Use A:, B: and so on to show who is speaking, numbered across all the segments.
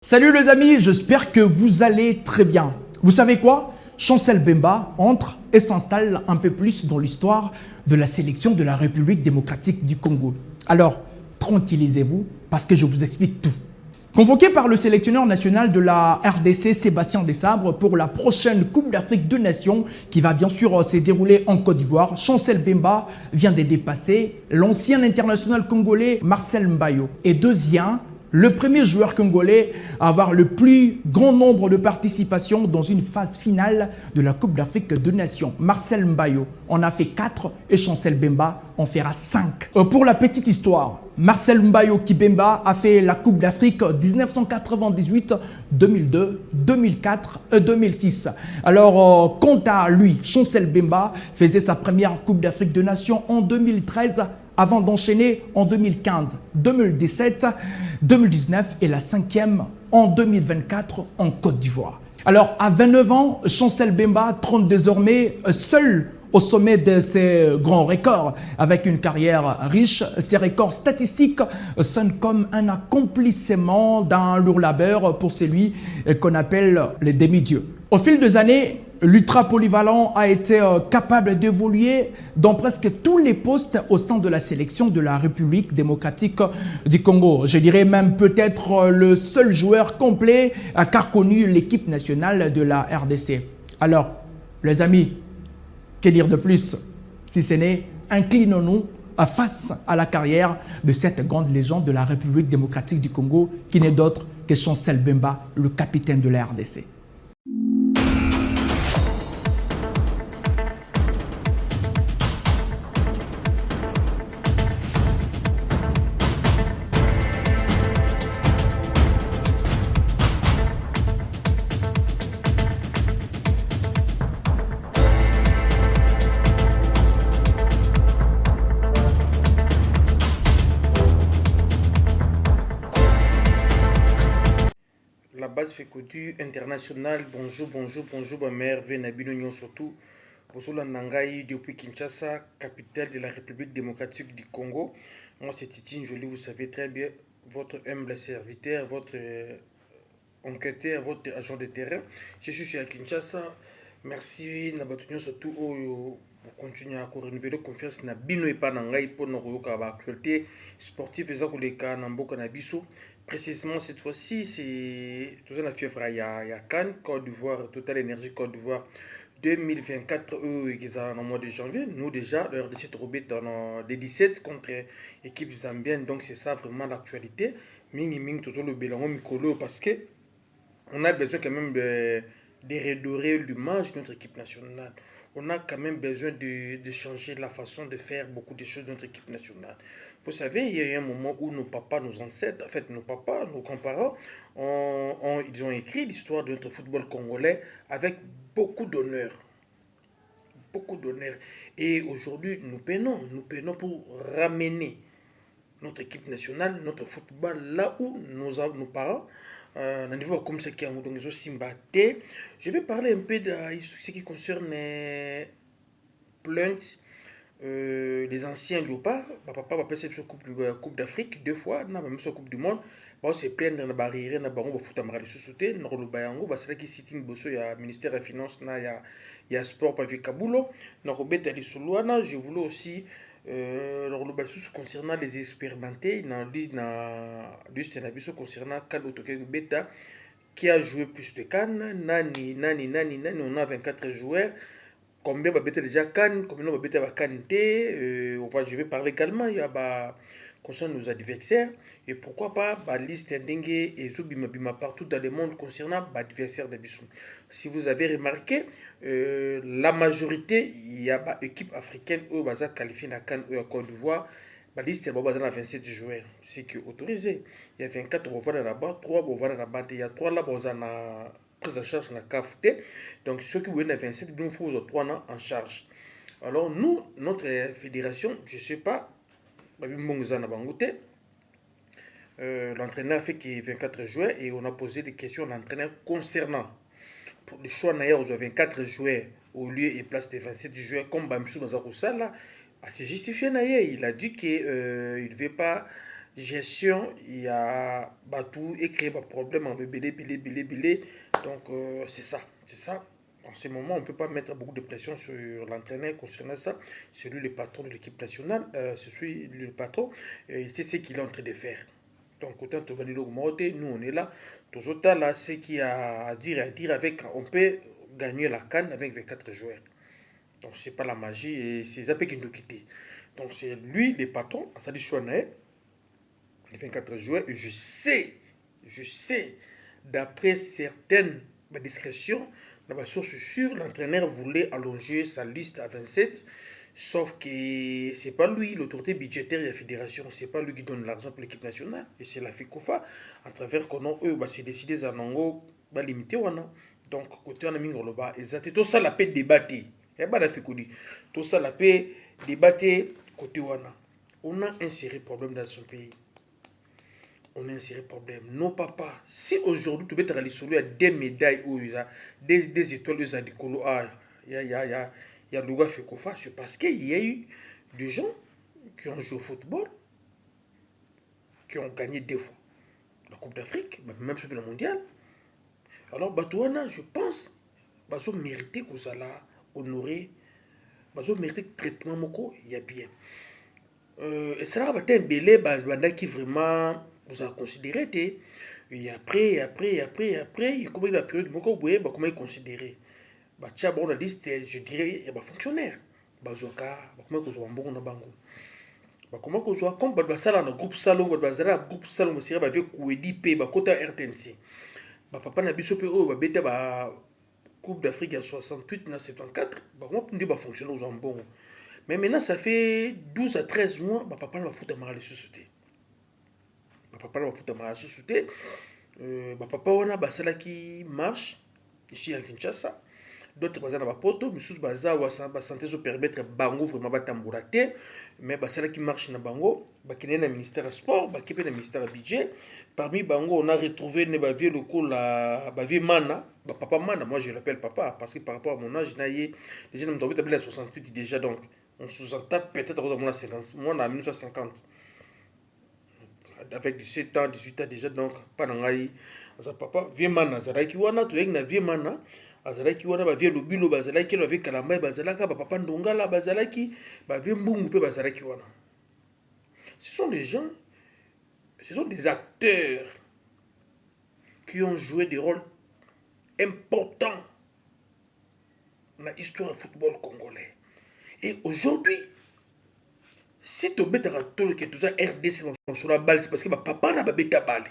A: Salut les amis, j'espère que vous allez très bien. Vous savez quoi? Chancel Mbemba entre et s'installe un peu plus dans l'histoire de la sélection de la République démocratique du Congo. Alors, tranquillisez-vous parce que je vous explique tout. Convoqué par le sélectionneur national de la RDC, Sébastien Desabre, pour la prochaine Coupe d'Afrique de Nations qui va bien sûr se dérouler en Côte d'Ivoire, Chancel Mbemba vient de dépasser l'ancien international congolais Marcel Mbayo et devient le premier joueur congolais à avoir le plus grand nombre de participations dans une phase finale de la Coupe d'Afrique de Nations. Marcel Mbayo en a fait 4 et Chancel Mbemba en fera 5. Pour la petite histoire, Marcel Mbayo Kibemba a fait la Coupe d'Afrique 1998, 2002, 2004 et 2006. Alors, quant à lui, Chancel Mbemba faisait sa première Coupe d'Afrique de Nations en 2013 avant d'enchaîner en 2015, 2017, 2019 et la 5e en 2024 en Côte d'Ivoire. Alors, à 29 ans, Chancel Mbemba trône désormais seul au sommet de ses grands records. Avec une carrière riche, ses records statistiques sonnent comme un accomplissement d'un lourd labeur pour celui qu'on appelle les demi-dieux. Au fil des années, l'ultra polyvalent a été capable d'évoluer dans presque tous les postes au sein de la sélection de la République démocratique du Congo. Je dirais même peut-être le seul joueur complet qu'a connu l'équipe nationale de la RDC. Alors, les amis, que dire de plus si ce n'est inclinons-nous face à la carrière de cette grande légende de la République démocratique du Congo qui n'est d'autre que Chancel Mbemba, le capitaine de la RDC.
B: La base Fekodu internationale, bonjour, ma mère, Venabino surtout. Bonjour la Nangaï depuis Kinshasa, capitale de la République démocratique du Congo. Moi c'est Titine Jolie, vous savez très bien, votre humble serviteur, votre enquêteur, votre agent de terrain. Je suis à Kinshasa. Merci Nabatunyo surtout pour continuer à renouveler confiance na bino et pas nangai pour nos actualité sportive et les cas Namboka Nabiso. Précisément cette fois-ci, c'est tout ça la fièvre. Il y a Cannes, Côte d'Ivoire, Total Énergie Côte d'Ivoire 2024 qui est en mois de janvier. Nous déjà, l'heure de cette robite en des 17 contre équipe zambienne. Donc c'est ça vraiment l'actualité. Ming toujours le bilan Mikolo parce que on a besoin quand même de redorer l'image de notre équipe nationale. On a quand même besoin de changer la façon de faire beaucoup de choses de notre équipe nationale. Vous savez, il y a eu un moment où nos papas, nos ancêtres, en fait nos papas, nos grands-parents, ils ont écrit l'histoire de notre football congolais avec beaucoup d'honneur. Beaucoup d'honneur. Et aujourd'hui, nous peinons pour ramener notre équipe nationale, notre football, là où nos parents, comme ce qui est je vais parler un peu de ce qui concerne plaintes, les anciens léopards. Papa va passer sur Coupe d'Afrique 2 fois, même sur Coupe du Monde. Bon, c'est plein de barrières, na bango foot amara sous-sauté, na rolobayango, c'est là qui sitting bosso, il y a ministère des Finances, il y a sport avec Kabulo, na robeta les soluana. Je voulais aussi concernant les expérimentés, concernant Beta qui a joué plus de Cannes, nani, on a 24 joueurs. Combien va déjà Cannes, combien va bêter Cannes, je vais parler également, il y a concernant nos adversaires, et pourquoi pas liste dengue et bima partout dans le monde concernant l'adversaire de Bissou. Si vous avez remarqué, la majorité, il y a équipe africaine où va qualifier la Cannes ou à Côte d'Ivoire. La liste est 27 joueurs, c'est qui est autorisé. Il y a 24 qui vont là-bas, 3 qui vont là-bas, il y a 3 là qui vont prise en charge na CAFT. Donc ceux qui viennent à 27, il nous faut 3 ans en charge. Alors nous, notre fédération, je ne sais pas, l'entraîneur fait qu'il y a 24 joueurs et on a posé des questions à l'entraîneur concernant pour le choix d'ailleurs, vous avez 24 joueurs au lieu et place de 27 joueurs comme Bamsou Mazaroussa là, c'est justifié. Il a dit qu'il ne veut pas gestion, il y a tout et créer des problèmes en belé. Donc, c'est ça. C'est ça. En ce moment, on ne peut pas mettre beaucoup de pression sur l'entraîneur concernant ça. C'est lui le patron de l'équipe nationale. C'est lui le patron. Et c'est ce qu'il est en train de faire. Donc, autant te venir augmenter, nous on est là. Tout autant là, ce qu'il y a à dire avec, on peut gagner la CAN avec 24 joueurs. Donc, c'est pas la magie et c'est Zappé qui nous quitte. Donc, c'est lui le patron, ça dit Chouanae, les 24 joueurs. Et je sais, d'après certaines discrétions, dans ma source sûre, l'entraîneur voulait allonger sa liste à 27. Sauf que c'est pas lui, l'autorité budgétaire de la fédération, c'est pas lui qui donne l'argent pour l'équipe nationale, et c'est la FICOFA, à travers qu'on eux, c'est décidé à Nango, limité wana. Donc, côté on a mis le bas, exact, tout ça la paix débattre, il y a pas d'afficoudi, tout ça la paix débattre, côté wana. On a un sérieux problème dans son pays. On a un sérieux problème. Non, papa, si aujourd'hui tu veux te rallier à des médailles ou des étoiles, des colos, il y a le gars Fekofa, c'est parce qu'il y a eu des gens qui ont joué au football, qui ont gagné 2 fois la Coupe d'Afrique, même sur le mondial. Alors, Batouana, je pense, ils ont mérité que ça l'a honoré, ils ont mérité traitement, il y a bien. Et ça a été un belé, qui vraiment vous a considéré, et après, il y a combien de période, comment il considéré. Batia bon la liste, je dirais, il y a des fonctionnaires. Bazoka, comment que je vois un bon bango. Comment que je vois comme basala dans groupe salon, basala groupe salon, c'est avec Kouedi P, kota RTNC. Papa na biso pe o beta ba Coupe d'Afrique à 68 na 74, comment on dit ba fonctionnaire aux bon. Mais maintenant ça fait 12 à 13 mois, papa va foutre à la société. Papa va foutre à la société. Papa on a basala qui marche ici à Kinshasa. D'autres bazar na poto, missus bazar wa santé se permettre bango vraiment batamboura te, mais basala qui marche na bango, bakine na ministère du sport, bakipe na ministère du budget. Parmi bango, on a retrouvé ne bavier locaux la bavier mana, papa mana, moi je l'appelle papa parce que par rapport à mon âge naïe, déjà nous tombé à 68 déjà, donc on sous-entend peut-être à mon 50, moi en 1950. Avec 17 ans, 18 ans déjà, donc pas nangai, papa vieux mana zaraki wana to na vieux mana. Bazalaki wana bavie lobilo bazalaki lo avec kalamba bazalaka papa ndongala bazalaki bavie mbungu pe bazalaki wana. Ce sont des gens, ce sont des acteurs qui ont joué des rôles importants dans l'histoire du football congolais. Et aujourd'hui, si tu bêtes à tout le que tout ça RDC sur la balle, c'est parce que papa n'a pas bêté à balle.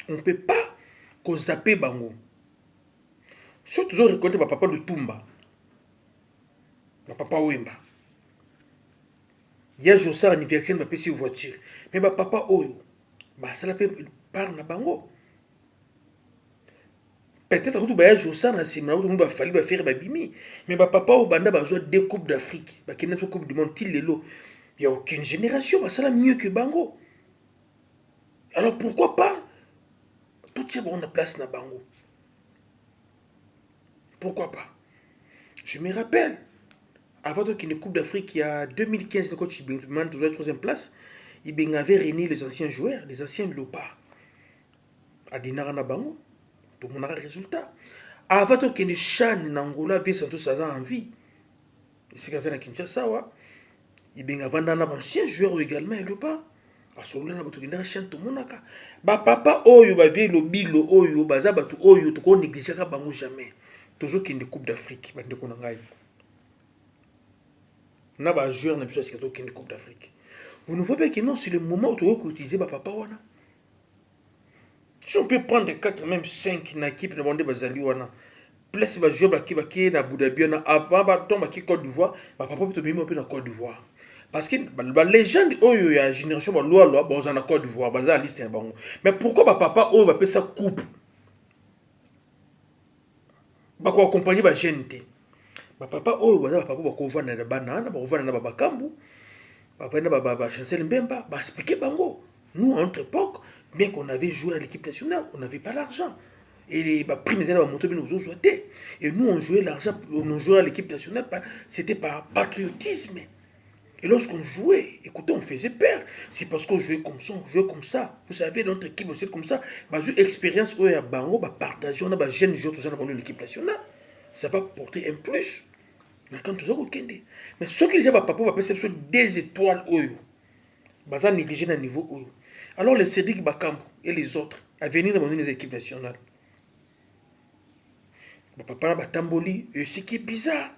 B: On ne peut pas zapper bango. Si tu as reconnu papa de Tumba, papa Wemba, il y a Jossar anniversaire de ma voiture, mais papa Oyo, ça la peut par na bango. Peut-être que tu as Jossar na sima, tu vas falloir faire babimi, mais papa au banda besoin 2 coupes d'Afrique, qui n'a pas coupe du monde il lelo. Il y a aucune génération, ça la mieux que bango. Alors pourquoi pas tout ça on a place na bango. Pourquoi pas? Je me rappelle, avant qu'il y ait une Coupe d'Afrique, il y a 2015, le coach Ibengman, toujours la 3e place, il avait réuni les anciens joueurs, les anciens léopards. À Dinarana Bango, tout le monde a le résultat. Avant qu'il y ait une Chan Nangola, Vieux Santos Saza en vie, c'est Kazana Kinshasa, il avait un ancien joueur également, léopard. A solo na bato kindaka chan tomonaka. Papa oyo bavie lobilo oyo baza bato oyo to ko négligera bango jamais. Toujours qu'il y ait une Coupe d'Afrique, bandeko na ngai. Na ba joueur na biso sikito qu'il y ait une Coupe d'Afrique. Vous ne voyez pas que non, c'est le moment où tu vas utiliser papa wana. Si on peut prendre 4 même 5 na équipe na bande bazali wana. Plus ba joueur qui na Abu Dhabi na avant ba tomba qui Côte d'Ivoire, papa peut même un peu na Côte d'Ivoire. Parce que les légende oyo ya génération ba loi ba en Côte d'Ivoire, ba za liste bango. Mais pourquoi ba papa oyo ba pe sa coupe? Ba ko accompagner ba jeune té. Ba papa oyo ba papa ba ko vana na banana, ba ko vana na ba bakambu. Ba vana ba Chancel Mbemba, ba expliquer bango. Nous à notre époque, bien qu'on avait joué à l'équipe nationale, on n'avait pas l'argent. Et les primes étaient monté nous souhaité. Et nous on jouait l'argent, on jouait à l'équipe nationale, c'était par patriotisme. Et lorsqu'on jouait, écoutez, on faisait peur. C'est parce qu'on jouait comme ça, on jouait comme ça. Vous savez, notre équipe, c'est comme ça. Bah, une expérience où il y a bango, bah, partager, on a des jeunes joueurs, tout ça, dans l'équipe nationale. Ça va porter un plus. Mais quand tu as aucun des. Mais ce qui déjà, papa, va passer sur des étoiles, bah, ça négligé dans le niveau. Alors, les Cédric Bakambo et les autres, à venir dans les équipes nationales. Bah, papa, bah, Tamboli, et ce qui est bizarre.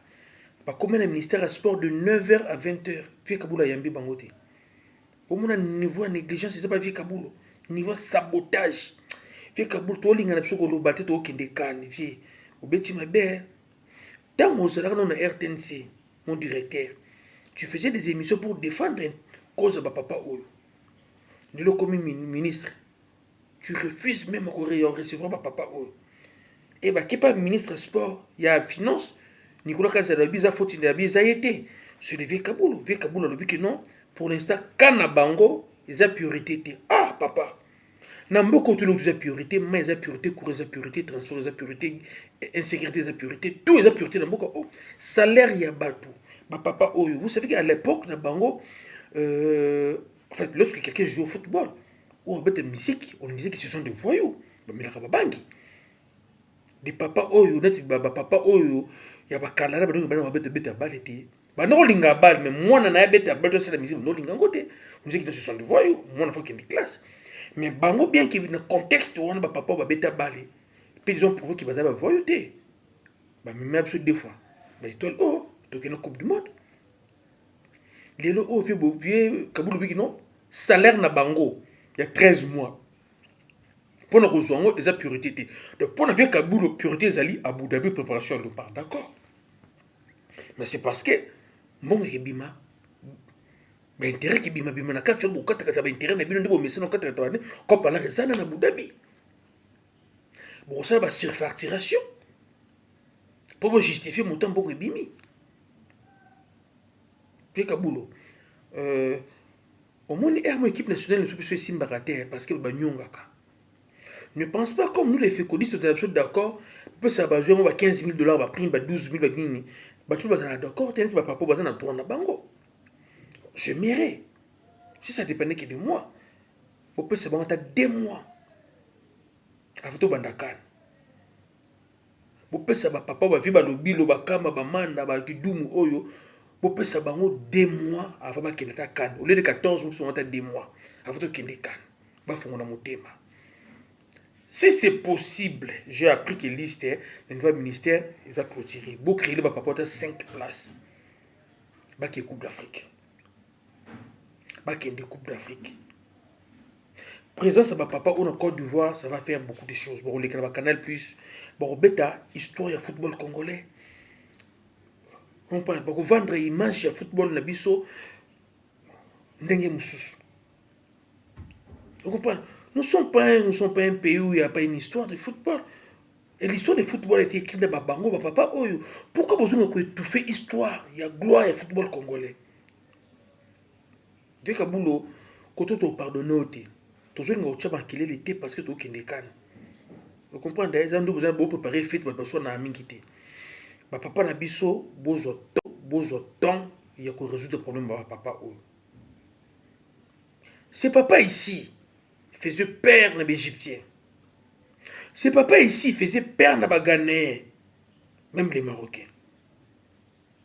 B: Bah, comme le ministère à sport de 9h à 20h, vieux Kaboula Yambi Bangote. Pour mon niveau de négligence, c'est pas vieux Kaboula. Niveau sabotage. Vieux Kaboula, tu as l'ingénieur absolu que l'obate, tu as aucun décan, vieux. Au bêtis ma belle. Dans mon salaire, on a RTNC, mon directeur. Tu faisais des émissions pour défendre une cause de papa Oyo. Le comme ministre. Tu refuses même à recevoir papa Oyo. Et bah, qui est pas ministre sport, il y a finance. Nicolas Kazalabi, ça faut il y a été. Sur le vieux Kaboul, le but que non, pour l'instant, Kanabango, ils ont priorité. Ah, papa. Nambo tu l'as priorité, mais ils ont priorité, cours, ils ont priorité, transport, ils ont priorité, insécurité, ils ont priorité, tout, ils ont priorité. Oh, salaire, il y a Balpo. Ma papa, oh, vous savez qu'à l'époque, Nabango, en fait, lorsque quelqu'un joue au football, ou en fait, musique, on disait que ce sont des voyous. Mais la Kababangi. Des papas, oh, papa, oh, ya bakala ba bana ba beta balle te ba no linga balle mais moi na beta balle c'est la musique no linga ngote musique de ce sont de voyous moi na faut qu'il y ait classe mais bango bien que dans contexte on ba papa ba beta balle puis ils ont prouvé qu'ils ba voyous te ba même absolument deux fois ba étoile oh donc une coupe du monde les lo oh vieux Kaboul biki non salaire na bango il y a 13 mois pour nous rejoindre les priorités donc pour nous Kaboul priorité zali Abu Dhabi préparation le part d'accord. Mais c'est parce que mon bima intérêt qui bima na quatre jours quatre quatre intérêt na bino mais c'est non quatre quatre comme par la raison na Abu Dhabi bon ça va surfacturation pour justifier mon temps bon bimi puis Kabulo au moins mon équipe nationale ne peut Simba rater parce que ba nyongaka ne pense pas comme nous les fécodistes de l'absolu d'accord peut ça va jouer $15 000 va prime 12 000 va nini ba tout va d'accord tu vas pas pour na tourner bango je m'irais. Si ça dépendait que de moi, on peut se battre 2 mois. Avant tout, bandakan. On peut se battre papa, va vivre le bilo, va kama, va manda, va kidumu, oyo. On peut se battre 2 mois avant qu'il n'ait kan. Au lieu de 14 mois, on peut 2 mois. Avant tout qu'il n'ait kan. Va faire mon thème. Si c'est possible, j'ai appris que liste, le nouveau ministère, ils ont clôturé. Pour créer le papa 5 places. Bah qui est Coupe d'Afrique. Bah qui est des Coupes d'Afrique. Présence à ma papa ou en Côte d'Ivoire, ça va faire beaucoup de choses. Bon, les Canal Plus, bon, bêta, histoire du football congolais. On parle, bon, vendre image du football nabiso, n'engé moussous. Vous comprenez? Nous ne sommes pas un pays où il n'y a pas une histoire de football. Et l'histoire du football a été écrite dans Bango, papa, oh, pourquoi besoin de tout fait histoire? Il y a gloire et football congolais. Dès que boulot, quand on pardonne, toujours nous avons qu'il était parce que tu es des cannes. Vous comprenez? Les gens nous besoin de préparer fait pour personne à amingité. Papa na biso bozo temps il y a qu'on résout le problème papa. C'est papa ici faisait peur na Égyptiens. C'est papa ici faisait peur na Ghanéens, même les Marocains.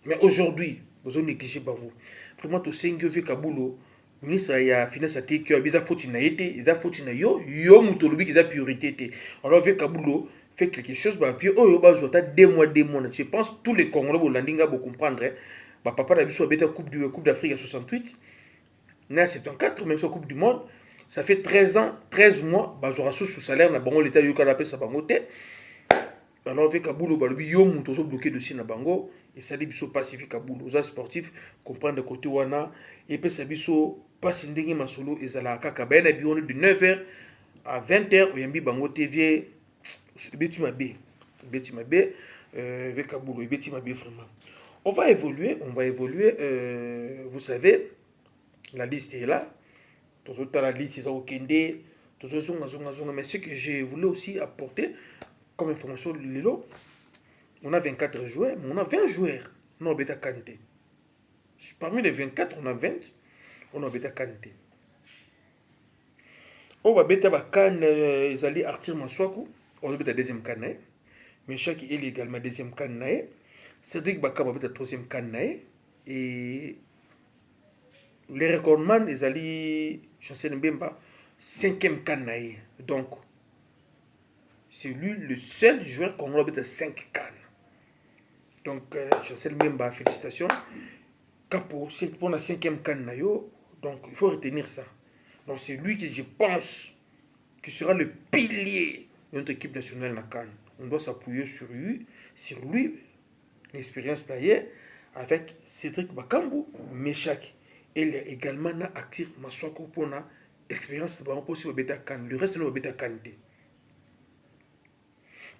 B: Mais aujourd'hui, vous avez négligé par vous. Vraiment tout sengyo ve Kabulo. Ministre ya finance ati que biza foti na été ils a foti na yo mutolobi qui a priorité alors avec Kabulo fait quelque chose bah puis oh yo ba jota 2 mois je pense tous les Congolais bolandinga bo comprendre bah papa na biso beta coupe d'Afrique à 68 na 74 même sur coupe du monde ça fait 13 mois bah j'aurai sous salaire na bango l'état yo ka appelle ça bango té alors avec Kabulo ba lobi yo mutozo bloqué dossier na bango et ça dit biso pacifique Kabulo za sportif comprendre côté wana et puis ça biso pas sindingi masolo ezala kaka ba na bione de 9h à 20h oyambi bango TV beti mabe avec Kabulo beti mabe vraiment on va évoluer vous savez la liste est là toujours la liste ils ont okende toujours zonga mais ce que je voulais aussi apporter comme information lilo on a 24 joueurs mais on a 20 joueurs non beta Kanté Parmi les 24, on a 20. On a bêta Kanté. On va bêta Bakan, ils allaient Arthur Maswaku. On a bêta deuxième Kanae. Mais chaque il est également deuxième Kanae. Cédric Baka va bêta troisième Kanae. Et les recordman, ils allaient Chancel Mbemba, cinquième Kanae. Donc, c'est lui le seul joueur qu'on a bêta 5 Cannes. Donc, Chancel Mbemba, félicitations. Pour la cinquième Cannes, donc il faut retenir ça. Donc c'est lui que je pense qui sera le pilier de notre équipe nationale na Cannes. On doit s'appuyer sur lui, l'expérience d'ailleurs, avec Cédric Bakambu, Meshak. Et il y a également na actif Maswako pour na expérience de possible bêta Cannes. Le reste de bêta Cannes.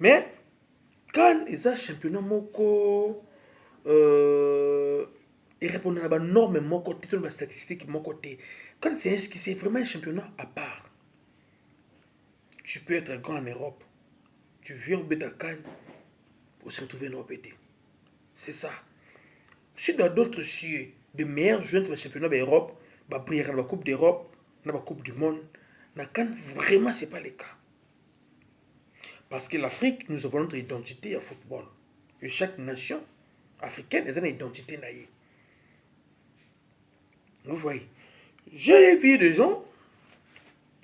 B: Mais Cannes, ils ont championnat moko. Et répondre à la norme, mon côté, la statistique, mon côté. Quand c'est vraiment un championnat à part, tu peux être grand en Europe. Tu viens au Beta Cannes pour se retrouver dans le PT. C'est ça. Si dans d'autres cieux, de meilleurs joueurs de championnat d'Europe, bah briller dans la Coupe d'Europe, dans la Coupe du Monde, dans Cannes, vraiment, ce n'est pas le cas. Parce que l'Afrique, nous avons notre identité à football. Et chaque nation africaine a une identité naïe. Vous voyez, j'ai vu des gens,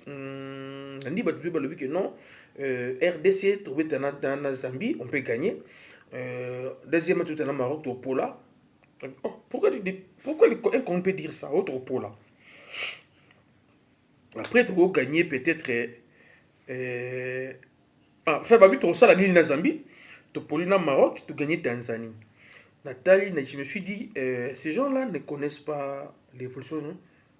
B: on dit que non, RDC, trouvé dans la Zambie, on peut gagner. Deuxième tout dans le Maroc, au Pola. Oh, pourquoi on peut dire ça, autre Pola? Après, tu vas gagner peut-être. Enfin, bah, tu reçois la ligne de Zambie, tu Poli dans le Maroc, tu gagnes Tanzanie. Nathalie, je me suis dit, ces gens-là ne connaissent pas l'évolution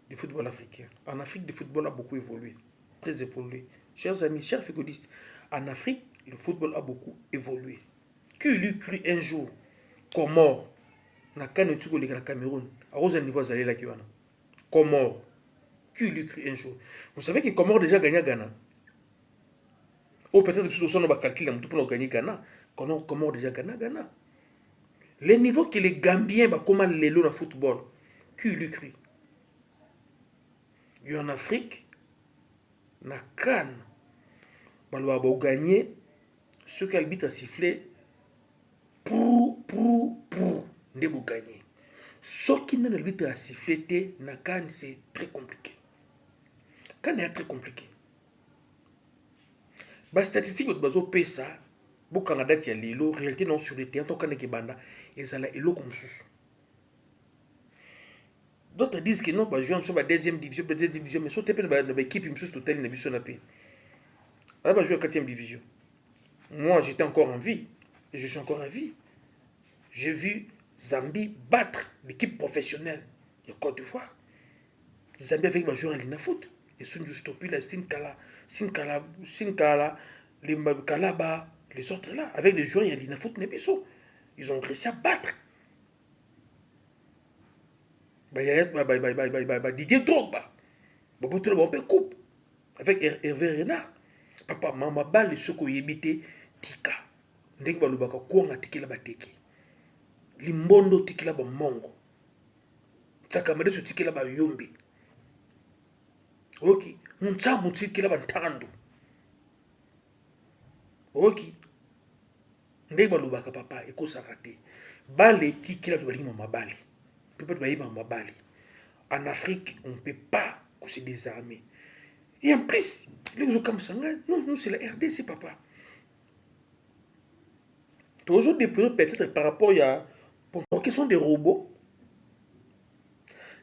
B: du football africain. En Afrique, le football a beaucoup évolué, très évolué. Chers amis, chers fégodistes, en Afrique, le football a beaucoup évolué. Qui lui cru un jour, Comore, na Kanetuko le Cameroun, à cause d'un niveau zalé là qui va. Comore, qui lui cru un jour. Vous savez que Comore déjà gagné à Ghana. Ou peut-être que nous avons calculé pour gagner Ghana. Comore déjà gagné à Ghana. Le niveau que les Gambiens, comment les lots dans le football, qui lui cru. Et en Afrique, na Cannes, on va gagner ce qu'arbitre a sifflé pour, ne vous gagner. Ce qui n'a l'arbitre a sifflé, na Cannes, c'est très compliqué. Cannes est très compliqué. Les statistiques de Bazo Pesa, beaucoup de Canada, il y a les lots, réalité non sur le terrain, tant qu'on est banda, et ça a les lots comme ça. D'autres disent que non, jouer en deuxième division, mais si tu es dans l'équipe, il me total, il n'a pas alors, je joue en 4e division. Moi, j'étais encore en vie. Et je suis encore en vie. J'ai vu Zambie battre l'équipe professionnelle de Côte d'Ivoire. Zambie avec ma joueur en ligne foot. Et Sunju Stopila, Sinkala, les Kalaba, les autres là, avec les joueurs en ligne foot, ils ont réussi à battre. Didier Drogba. On peut coupe. Avec Hervé Renard. Papa, maman, balle, ce qu'on y habite, tika. Ndek balubaka kuanga tikila bateki. Limbondo tikila ba mongo. Tsakamade su tikila ba yombi. Ok. Mutsamu tikila ba ntando. Ok. Ndek balubaka papa, eko sakate. Balle tikila balima mabali. Peut-être balima mabali. En Afrique, on ne peut pas se désarmer. Et en plus, les gens comme ça, nous c'est la RDC, papa. Toujours déployés peut-être par rapport à la question des robots.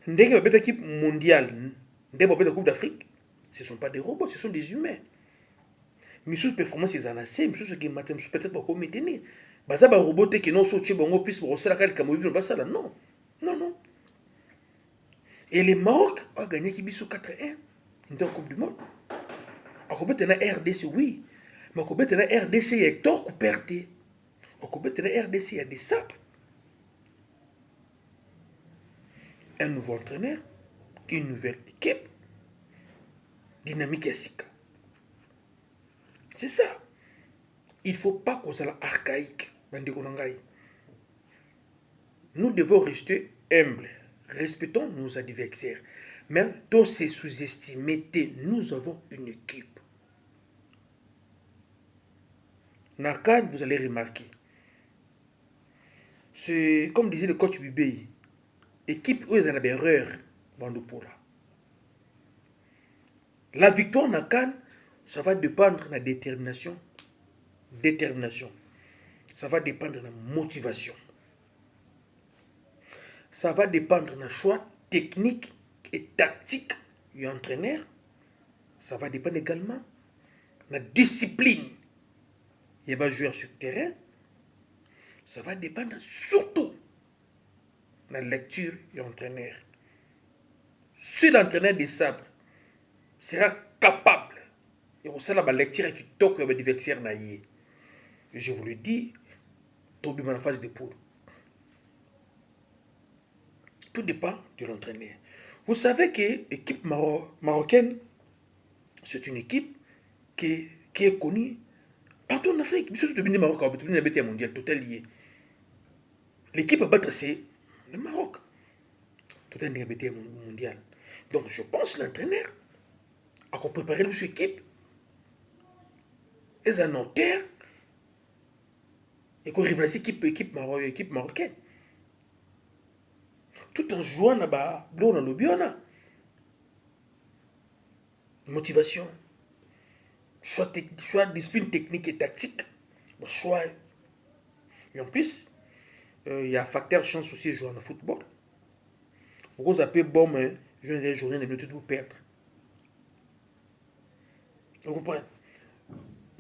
B: Dès qu'il y a une équipe mondiale, dès qu'il y a une Coupe d'Afrique, ce ne sont pas des robots, ce sont des humains. Mais sous performance, ils en ont assez, mais sous ce qui est mathématique, peut-être pas comme maintenir. Bah ça, un robot qui non sorti, bon, on puisse brosser la carte comme ça, non. Non, non. Et les Maroc ont gagné qui bisou 4-1 dans la Coupe du Monde. On peut être dans RDC, oui. Mais on peut être dans RDC, il y a Hector Couperté. On peut être dans RDC, il y a des sapes. Un nouveau entraîneur, une nouvelle équipe, dynamique et sika. C'est ça. Il ne faut pas qu'on soit archaïque. Nous devons rester humbles. respectons nos adversaires. Même tous ces sous-estimés, nous avons une équipe. Nakan, vous allez remarquer. C'est comme disait le coach Bibé, équipe où ils ont erreur, Bandopola. La victoire Nakan, ça va dépendre de la détermination. Ça va dépendre de la motivation. Ça va dépendre de choix technique et tactique du entraîneur. Ça va dépendre également de la discipline. Il va jouer sur le terrain. Ça va dépendre surtout de la lecture du entraîneur. Si l'entraîneur des sabres sera capable de faire la lecture qui toque le adversaire, je vous le dis, Tobi en phase de poule. Tout dépend de l'entraîneur. Vous savez que l'équipe marocaine, c'est une équipe qui est connue partout en Afrique. Surtout depuis le Maroc, depuis le BT mondial, tout est lié. L'équipe à battre, c'est le Maroc. Tout est lié BT mondial. Donc je pense que l'entraîneur a préparé notre équipe. Ils en ont terre. Et qu'on rivalisait équipe marocaine. Tout en jouant là-bas, dans le biona. Motivation. Soit discipline technique et tactique. Soit. Et en plus, il y a un facteur chance aussi de jouer au football. Vous appelez bon, mais je vais des journées de minutes pour perdre. Vous comprenez?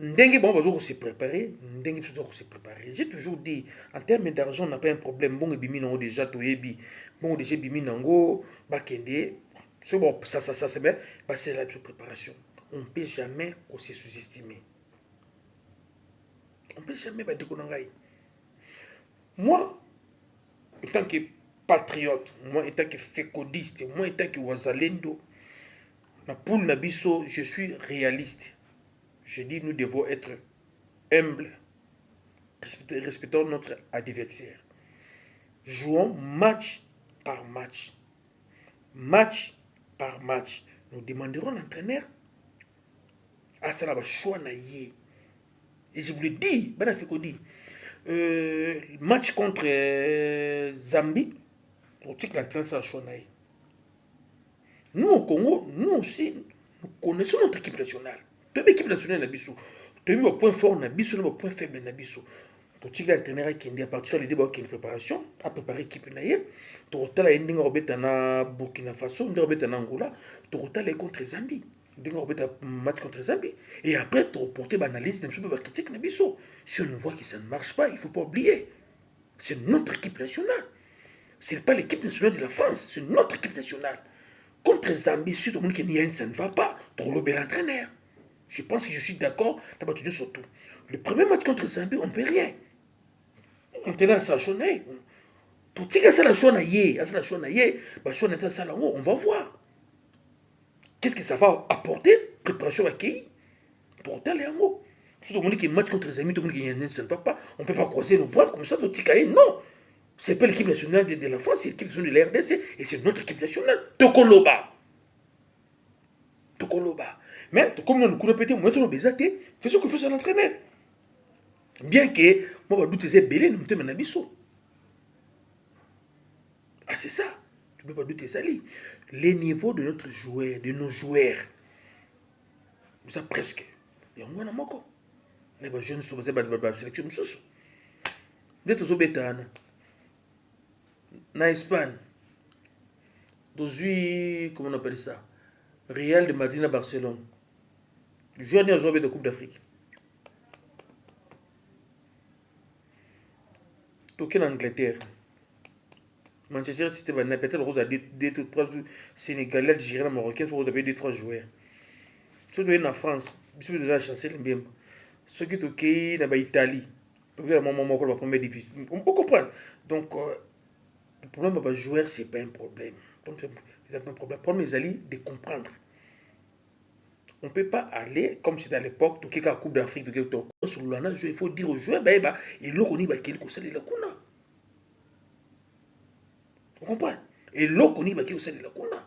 B: Ndengue, bon, on s'est préparé. Ndengue, on s'est préparé. J'ai toujours dit, en termes d'argent, on n'a pas un problème. Bon, bimi nango déjà, toyebi. Bon, déjà, bimi nango, bakende. C'est bon, ça, c'est bien. C'est la préparation. On ne peut jamais se sous-estimer. On ne peut jamais battre Konangai. Moi, en tant que patriote, moi, en tant que fécodiste, moi, en tant que wazalendo, la poule Nabiso, je suis réaliste. Je dis, nous devons être humbles. Respectons notre adversaire. Jouons match par match. Match par match. Nous demanderons à l'entraîneur à ça va choix naïe. Et je vous le dis, match contre Zambie, pour que l'entraîneur soit choix naïe. Nous au Congo, nous aussi, nous connaissons notre équipe nationale. Toute l'équipe nationale Nabiso. Tu as vu au point fort Nabiso, le point faible Nabiso. Pour que l'entraîneur qui est à partir du débat qui est une préparation, à préparer l'équipe naïe. Tu as la ending au Burkina Faso, tu as Angola, tu as contre Zambie. Tu as match contre Zambie. Et après, tu as reporté l'analyse, tu as critique Nabiso. Si on voit que ça ne marche pas, il ne faut pas oublier. C'est notre équipe nationale. Ce n'est pas l'équipe nationale de la France, c'est notre équipe nationale. Contre Zambie, si tout le monde qui dit ça ne va pas, tu as l'entraîneur. Je pense que je suis d'accord, surtout. Le premier match contre Zambie, on ne peut rien. On te lance à la chonnaille. Tout ce qui est à la chonnaille, on va voir. Qu'est-ce que ça va apporter? Préparation accueillie. Pour autant, les angos. Si tout le monde qui match contre Zambie, tout le monde qui ça ne va pas, on ne peut pas croiser nos bras comme ça, tout ce qui non. Ce n'est pas l'équipe nationale de la France, c'est l'équipe nationale de la RDC et c'est notre équipe nationale. Tokoloba. Mais comme nous nous répétons, nous avons besoin de faire ce que fait l'entraîneur. Bien que moi, je doute belé, nous sommes en abisso. Ah, c'est ça. Tu ne peux pas douter ça. Les niveaux de notre joueur, de nos joueurs, nous sommes presque. Il y a un mois encore. Les jeunes sont en sélection. Vous êtes aux Obétanes. En Espagne. Comment on appelle ça? Real de Madrid à Barcelone. Joueur à jouer de Coupe d'Afrique. Toqué en Angleterre. Manchester City va peut-être rose à 2-3 Sénégalais, Algériens, Marocains pour vous 2-3 joueurs. Si vous êtes en France, vous avez la chance de ceux qui sont en Italie. Vous avez la première division. On peut comprendre. Donc, le problème de joueur, ce n'est pas un problème. Le problème, c'est de comprendre. On ne peut pas aller, comme c'était à l'époque, tout la Coupe d'Afrique, sur le il faut dire aux joueurs, il faut dire qu'il y a Vous comprenez? Et l'autre, il va qui aussi de la kuna.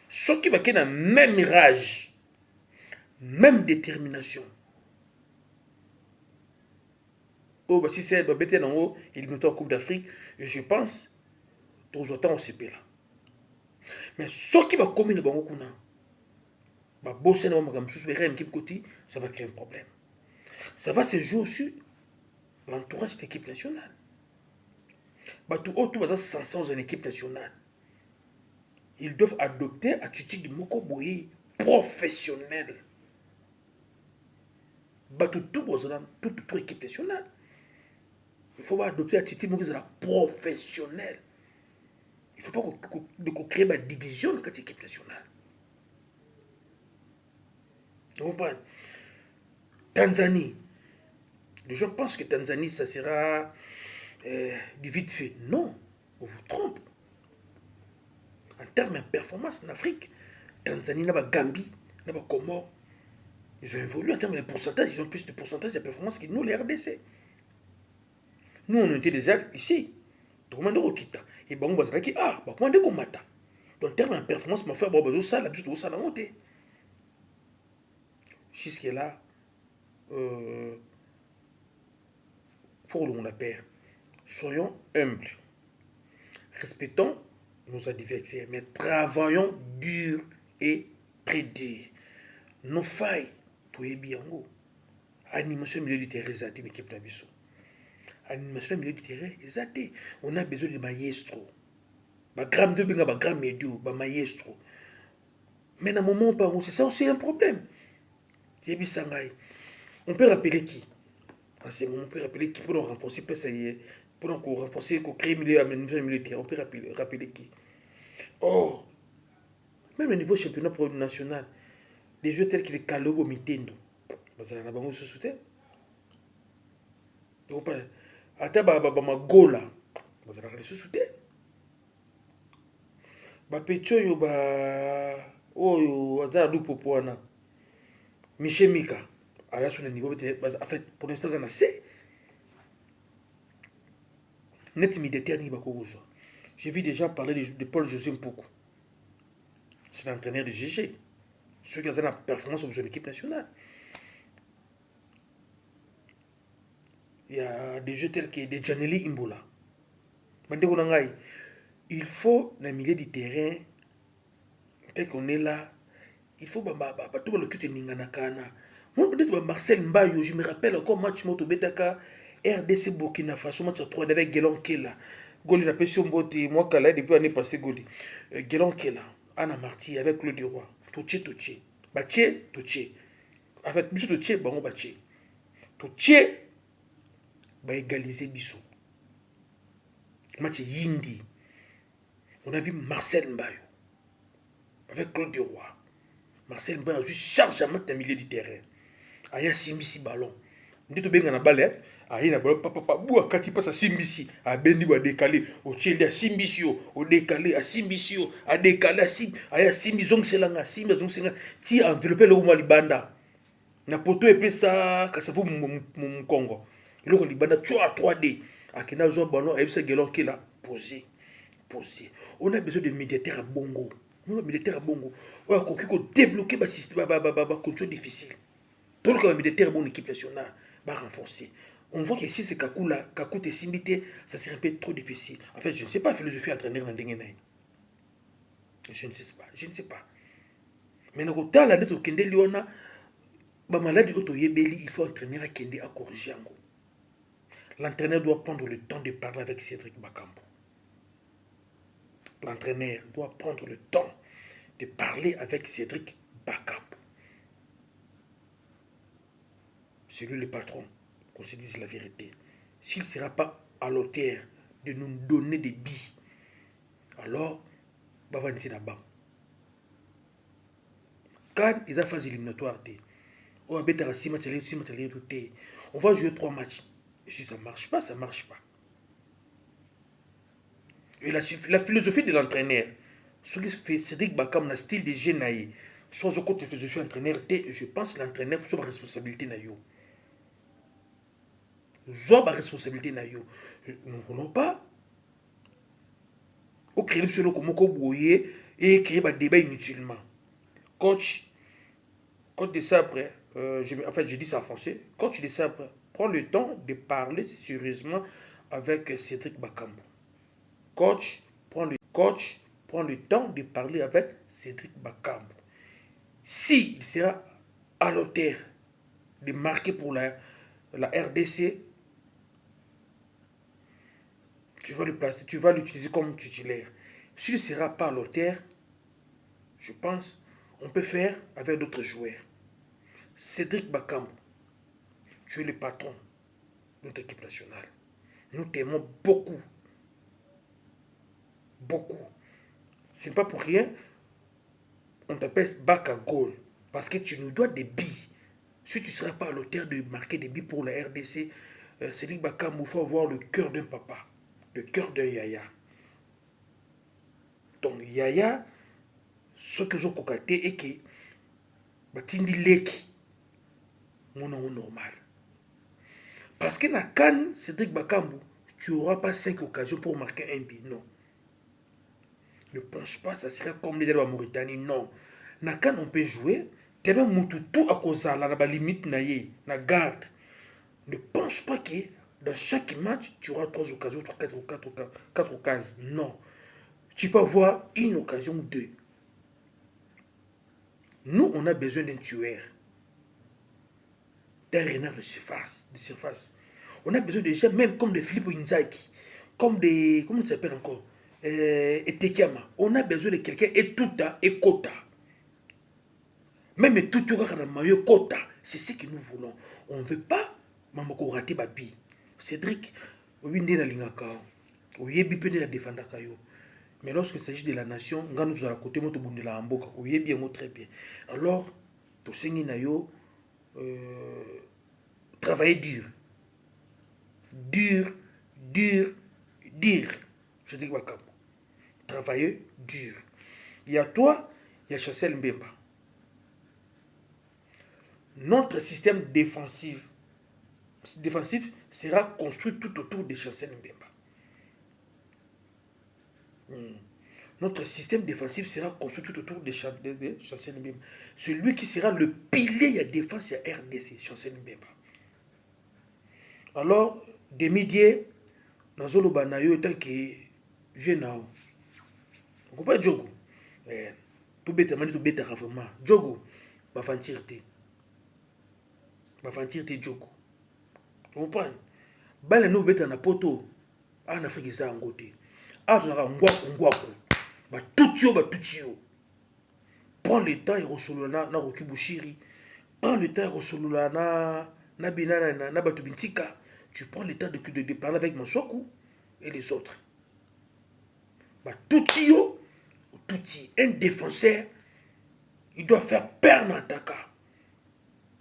B: Ce qui va qui dans même mirage, même détermination. Oh, bah si c'est bête en haut, il met en Coupe d'Afrique, et je pense, tous autant au CP là. Mais ce qui va commettre dans le kuna, bah bosser dans ma sous même équipe côté, ça va créer un problème. Ça va se jouer aussi l'entourage de l'équipe nationale. Bah tout autre va sans une équipe nationale. Ils doivent adopter attitude de Moko Boye professionnelle. Bah tout pour équipe nationale. Il faut adopter attitude de professionnelle. Il ne faut pas qu'on crée une division dans l'équipe nationale. Vous comprenez? Tanzanie. Les gens pensent que Tanzanie, ça sera du vite fait. Non, on vous trompe. En termes de performance en Afrique, Tanzanie n'a pas Gambie, n'a pas Comores. Ils ont évolué en termes de pourcentage, ils ont plus de pourcentage de performance que nous, les RDC. Nous, on était déjà ici. Donc, on a dit, et bon, on va dire, ah, on a dit qu'on mata. Donc, en termes de performance, on va faire ça, la petite ça, la montée. Jusqu'à là, faut que l'on la perd. Soyons humbles. Respectons nos adversaires, mais travaillons dur et très dur. Nos failles, tout est bien. Animation milieu du terrain, c'est une équipe d'Abisso. Animation milieu du terrain, exacté. On a besoin de maestro. Gramme de binga, gramme médio, maestro. Mais dans un moment où c'est ça aussi un problème. On peut rappeler qui? En ce moment, on peut rappeler qui pour renforcer, pour renforcer, pour créer milieu terrain. On peut rappeler qui? Oh, même au niveau championnat national, des jeux tels que les Kalobo Mitendo, parce que la banque se soutient. Vous comprenez? Ata Gola, parce que la se soutient. Pecho yo oyo azala du popoana. Michel Mika, aya sur le niveau, en fait, pour l'instant, on a assez. Net militaire ni bako. J'ai vu déjà parler de Paul José Mpoko. C'est l'entraîneur de GG. Ceux qui ont la performance sur l'équipe nationale. Il y a des jeux tels que des Janelli Imbola. Il faut, dans le milieu du terrain, tel qu'on est là, il faut tout le monde Ninganakana. Moi, peut-être Marcel Mbayo, je me rappelle encore match Moto Betaka, RDC Burkina Faso, match 3 avec Gelon Kela. Goli n'a pas su mbote, moi, Kala, depuis l'année passée, Goli. Gelon Kela, Anna Marty, avec Claude Roy. Toché. Baché, Toché. Avec Bissou Toché, Bango Baché. Toché, va égaliser Bissou. Match Yindi. On a vu Marcel Mbayo. Avec Claude Roy. Marcel Mbayo a juste charge à mettre dans le milieu du terrain. Aya Simbisi ballon. Ndi to benga na balle, ayi na ballon papa bou akati passe à Simbisi, a bendi wa décaler, au Chili à Simbisi au décaler à Simbisi a décaler à Sim, aya Simbizong selanga, Simbizong selanga, ti enveloppé le mwa libanda. Na poto epé ça, ka ça faut mon Congo. Le libanda tu à 3D, akena zo ballon et ça gelon qui là posé. On a besoin de médiateurs à Bongo. On a médiateurs à Bongo. On a débloquer le système, contrôle difficile. Tout le monde militaire bon équipe nationale va renforcer. On voit que si c'est Kakou là, Kakou est simité, ça serait un peu trop difficile. En fait, je ne sais pas philosophie entraîneur dans Dengenay. Je ne sais pas. Mais dans le temps là, notre Kende Liona, maladie auto yebeli, il faut entraîner à Kende à corriger. L'entraîneur doit prendre le temps de parler avec Cédric Bakambo. L'entraîneur doit prendre le temps de parler avec Cédric Bakambo. C'est lui le patron, qu'on se dise la vérité. S'il ne sera pas à l'auteur de nous donner des billes, alors, on va venir là-bas. Quand ils ont phase éliminatoire, on va mettre 6 matchs, on va jouer 3 matchs. Et si ça ne marche pas, ça ne marche pas. Et la philosophie de l'entraîneur, ce qui fait Cédric Bakam, le style de Genaï, soit au côté de la philosophie de l'entraîneur, je pense que l'entraîneur a la responsabilité. Zob a responsabilité na yo. Nous ne voulons pas au créer sur le comment brouiller et créer un débat inutilement. Coach, quand tu dis ça après, en fait, je dis ça en français. Quand tu dis ça après, prends le temps de parler sérieusement avec Cédric Bakambu. Coach, prends le temps de parler avec Cédric Bakambu. S'il sera à l'auteur de marquer pour la RDC, tu vas le placer, tu vas l'utiliser comme titulaire. S'il ne sera pas à l'auteur, je pense on peut faire avec d'autres joueurs. Cédric Bakambu, tu es le patron de notre équipe nationale. Nous t'aimons beaucoup. Beaucoup. Ce n'est pas pour rien. On t'appelle bac à goal. Parce que tu nous dois des billes. Si tu ne seras pas à l'auteur de marquer des billes pour la RDC, Cédric Bakambu, il faut avoir le cœur d'un papa. Le cœur d'un Yaya. Donc Yaya, ce que j'ai cocaté et que Batindi Leki, mon nom normal. Parce que dans Cannes, Cédric Bakambu, tu n'auras pas 5 occasions pour marquer un but. Non. Ne pense pas ça sera comme les de la Mauritanie. Non. Dans Cannes, on peut jouer. Tellement tout à cause de la limite na garde. Ne pense pas que dans chaque match, tu auras 3 occasions, 4 occasions. Non. Tu peux avoir une occasion ou 2. Nous, on a besoin d'un tueur. D'un renard de surface. On a besoin de gens, même comme de Philippe Inzaghi, comme des... Comment ça s'appelle encore et Tekiyama. On a besoin de quelqu'un et Tuta et Kota. Même Tuta et Mayo Kota. C'est ce que nous voulons. On ne veut pas Mamako rater Babi. Cédric, oui, on a l'ingaka. Oui, on a défendre Kayo. Mais lorsqu'il s'agit de la nation, nous allons à côté de la Amboka. Oui, bien, très bien. Alors, tout ce qui travailler dur. Dur. Je dis quoi comme travailler dur. Il y a toi, il y a Chancel Mbemba. Notre système défensif sera construit tout autour de Chancel Mbemba. Notre système défensif sera construit tout autour de Chancel Mbemba. Celui qui sera le pilier de la défense à RDC, Chancel Mbemba. Alors, demi-dié, dans le banayo, tant que vient là. On comprend Djogo. Tout bête, tout bête, vraiment. Djogo, va fantir te. Va fantir te Djogo. Tu comprends? Bale nous bête na poto. En Afrique, ça en côté. Ah, tu as ngwako. Ba tout yo. Prends le temps et resolona na Rokibushiri. Prends le temps et resolona na binana na batubintika. Tu prends le temps de parler avec Maswaku et les autres. Bah, tout un défenseur, il doit faire perdre un attaquant.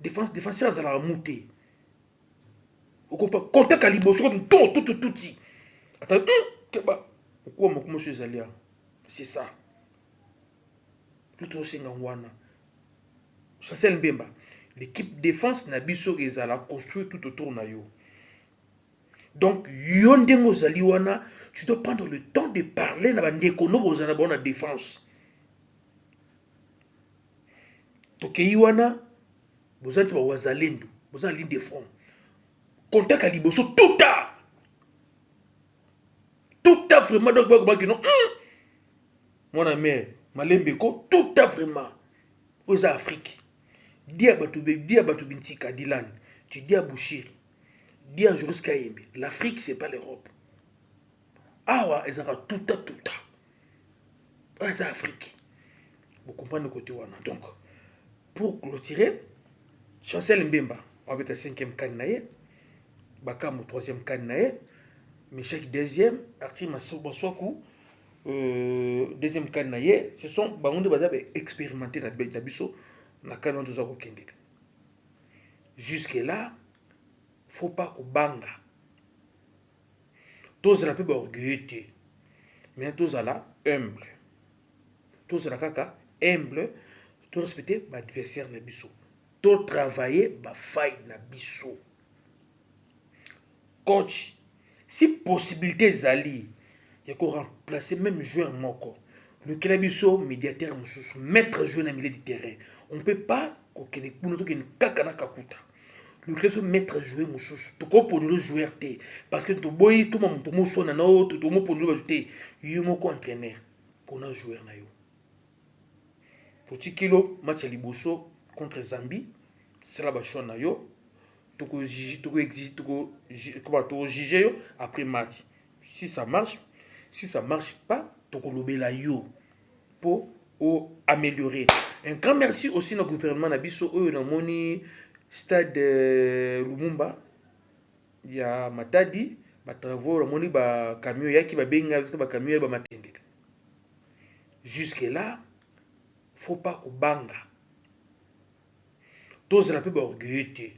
B: Défenseur, ça va monter. Vous comprenez? Contact à l'ibosco, tout. Attends, pourquoi je suis allé? C'est ça. Tout aussi ngwana. Chancel Mbemba. L'équipe défense Nabiso Ezala construit tout autour de yo. Donc, Yondengo Zaliwana, tu dois prendre le temps de parler dans la défense. Donc, Iwana, vous êtes Wazalendo, vous êtes en ligne de front. Contact à Liboso, tout à vraiment, donc, non, mon ami, Malembeko, tout à vraiment. Aux Afrique. Diabatou Bintika, Dylan, tu dis à Bouchiri. Dis à Joris Kaimbe, l'Afrique, c'est pas l'Europe. Ah, ouais, ils auront tout à. C'est l'Afrique. Vous comprenez le côté wana. Donc, pour clôturer, Chancel Mbemba, on va être 5e cannaye, Bakam au 3e cannaye, Michel 2e, Arti Massoku, 2e cannaye, ce sont Baoundé Bazabe expérimentés dans le Bisso, dans le canon de Zako Kendek. Jusque-là, faut pas qu'on banga. Tous la peu orgueilleux, mais tous la humble. Tous la kaka humble, tous respecter l'adversaire na biso. Tous travailler ba faille na biso. Coach, si possibilité zali, Il y a qu'on remplacer même joueur moko. Le Kelabiso, médiateur, maître joueur dans le milieu du terrain. On ne peut pas le club se mettre à jouer mususu toko pour nous jouer parce que to boy tout monde pour so na no to mo pour nous ajouter yo moko entraîneur pour nous jouer na yo pour kilo match à liboso contre Zambie c'est la bachon na yo toko exige toko comment to juger yo après match si ça marche pas toko lobela yo pour améliorer. Un grand merci aussi au gouvernement Nabiso eux na moni stade Lumumba, il y a Matadi, ba travaux, la moni ba camion yaki ba benga ba camion ba matende. Jusque là, faut pas ko banga. Tous la peu ba orgueilleux,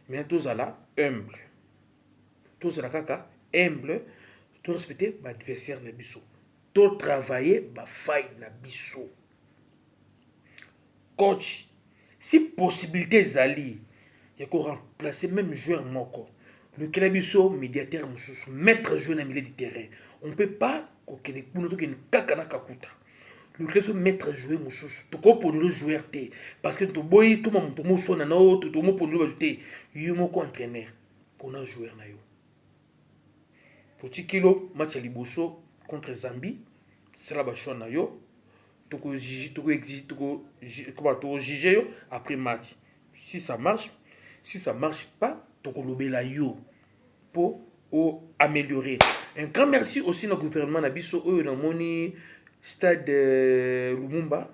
B: mais tous la humble. Tous la kaka humble, tous respecter ba adversaire na biso. Tous travailler ba faille na biso. Coach, si possibilité zali, il y a qu'on remplacer même joueur moko. Le Kelabiso, médiateur, maître joueur dans le milieu du terrain. On ne peut pas le club se mettre jouer mususu toko pour nous jouer parce que to boy tout monde pour so na no to mo pour nous ajouter yo moko entraîneur pour nous jouer na yo pour kilo match à liboso contre Zambie c'est la bachon na yo toko exige toko comment to juger yo après match si ça marche pas toko lobela yo pour améliorer. Un grand merci aussi au gouvernement Nabiso eux na moni stade Lumumba,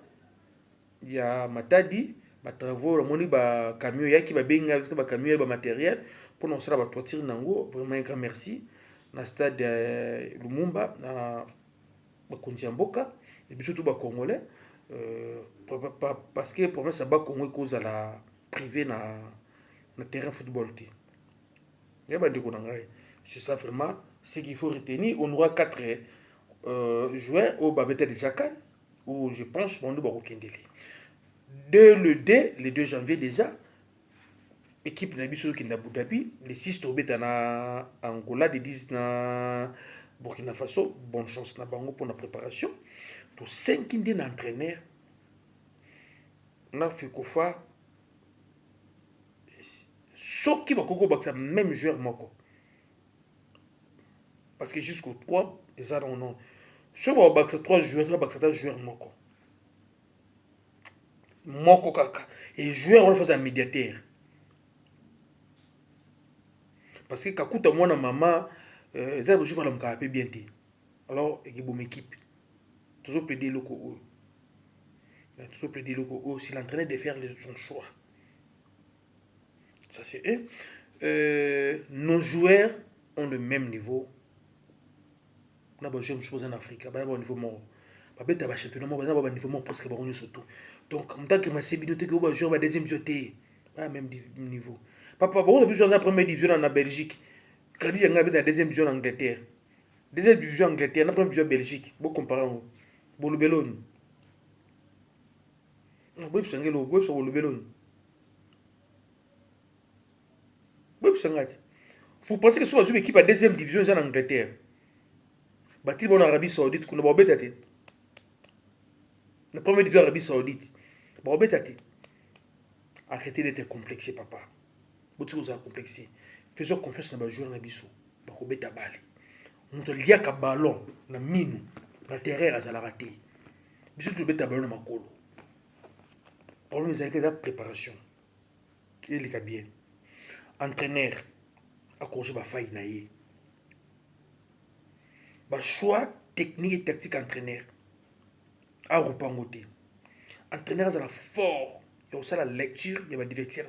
B: il y a Matadi, ba travaux, la moni ba camion yaki ba benga ba camion ba matériel pour nous ça ba toiture nango, vraiment un grand merci na stade Lumumba na ba Kondiamboka et puis surtout ba congolais parce que province ba Congo cause à la privé na terrain football té. Ya ba ndiko nangai. C'est ça vraiment ce qu'il faut retenir. On aura 4 joueurs au Babete de Jacan, où je pense qu'on doit Kendeli. Le 2 janvier déjà, équipe Nabiso qui est Abu Dhabi, les 6 tombés en Angola, les 10 na Burkina Faso, bonne chance na bango pour la préparation. Tous 5 entraîneurs, on a fait quoi faire. Sauf qui va coco même joueur moko. Parce que jusqu'au 3, ils ont non. Si on va 3 joueurs, on va joueur moko. Moko kaka. Et joueur, on le fait un médiateur. Parce que quand on a maman, ils ont joué à la bien. Alors, il y a une bonne équipe. Toujours plaider locaux. Toujours plaider locaux. Si l'entraîneur de faire son choix. Ça, c'est eux. Nos joueurs ont le même niveau. On a besoin de choses en Afrique, on a un niveau mort. On a un championnat, on a un niveau mort presque surtout. Donc, en tant que ma sébilité, on a joué à deuxième division, pas même niveau. Papa, on a besoin de la première division en Belgique. Quand il y a la deuxième division en Angleterre. Deuxième division en Angleterre, la première division en Belgique. Vous comparez. Vous le bellon. Vous savez, vous le bellon. Vous pensez que si vous avez une équipe à deuxième division en Angleterre, Batil bon Arabie Saoudite, qu'on a pas bêté. La première division Arabie Saoudite. Pas bêté. Arrêtez d'être complexé, papa. Vous êtes complexé. Faisons confiance dans les joueurs Nabiso. Pas bêta balle. On te lia ka ballon na minu, na terrain à la raté. Biso tu bêta ballon na makolo. Problème c'est que la préparation. Il est bien. Entraîneur a causé ba faille na yé. Bah, choix technique et tactique entraîneur à repangoter. Entraîneur à la fort, il y a aussi la lecture, il y a la divertir.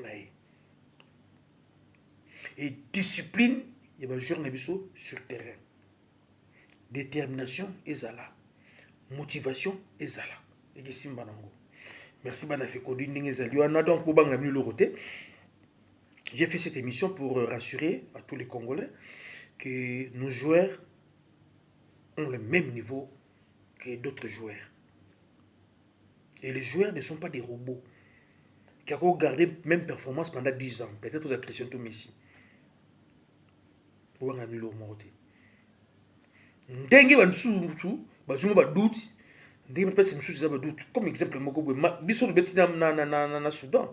B: Et discipline, il y a le joueur sur terrain. Détermination, et là. Motivation, et là. Et simba nango. Merci Banafe Kodin Ningezali. On a donc pour bang le côté. J'ai fait cette émission pour rassurer à tous les Congolais que nos joueurs ont le même niveau que d'autres joueurs. Et les joueurs ne sont pas des robots qui ont gardé même performance pendant 10 ans. Peut-être vous avez Cristiano Messi. Vous avez mis le mot. ndenge bansusu bazuma baduti ndenge bapesa misusu eza baduti comme exemple moko boye biso lobeti na Soudan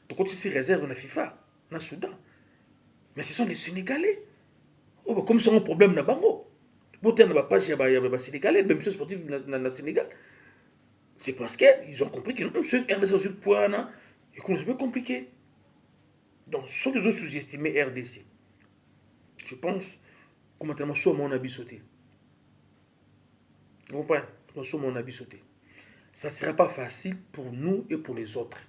B: tokotisi réserve na FIFA na Soudan mais ce sont les Sénégalais comme ça un problème na bango botana bapage ya Sénégalais même chose sportif na Sénégal c'est parce qu'ils ont compris que ce RDC sur point et qu'on c'est peu compliqué donc ceux qui ont sous-estimé RDC je pense comment tellement soit mon habit sauté. Vous comprenez? Soit mon habit sauté. Ça ne sera pas facile pour nous et pour les autres.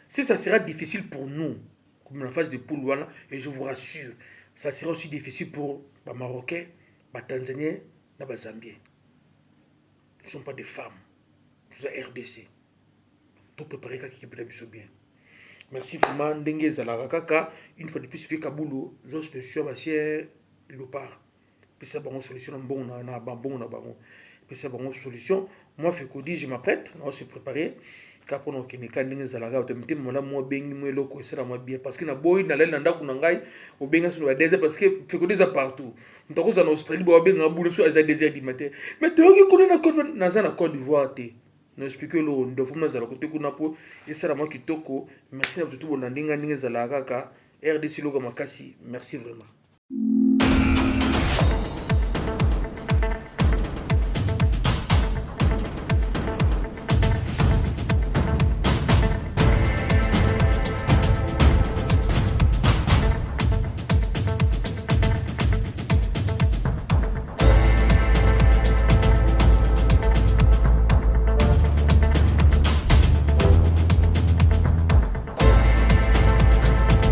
B: Si ça sera difficile pour nous, comme la phase de poule, et je vous rassure, ça sera aussi difficile pour les Marocains, les Tanzaniens, les Zambiens. Nous ne sommes pas des femmes. Nous sommes RDC. Tout préparer qui peut être bien. Merci vraiment. Dengue Zalaraka, une fois de plus, il fait Kaboulou. Je suis sûr que Léopard. Puis ça, bon, solution, bon, puis ça, bon, solution. Moi, fait que je m'apprête, on se préparer. Quand on a des cas de Zalaga, on me dit, moi, bien, moi, loco, c'est la moi bien. Parce que na boy, na l'elle, na kunangai, au bien, sur la désert, parce que fait que déjà partout. Nous avons en Australie, bon, bien, na boule, sur les déserts du matin. Mais tu as vu qu'on a la Côte d'Ivoire, nous expliquons l'eau, nous devons nous côté Kunapo, et c'est la moi qui toko. Merci à tout le monde, Ninga Zalaga, RDC Logo Makasi, merci vraiment.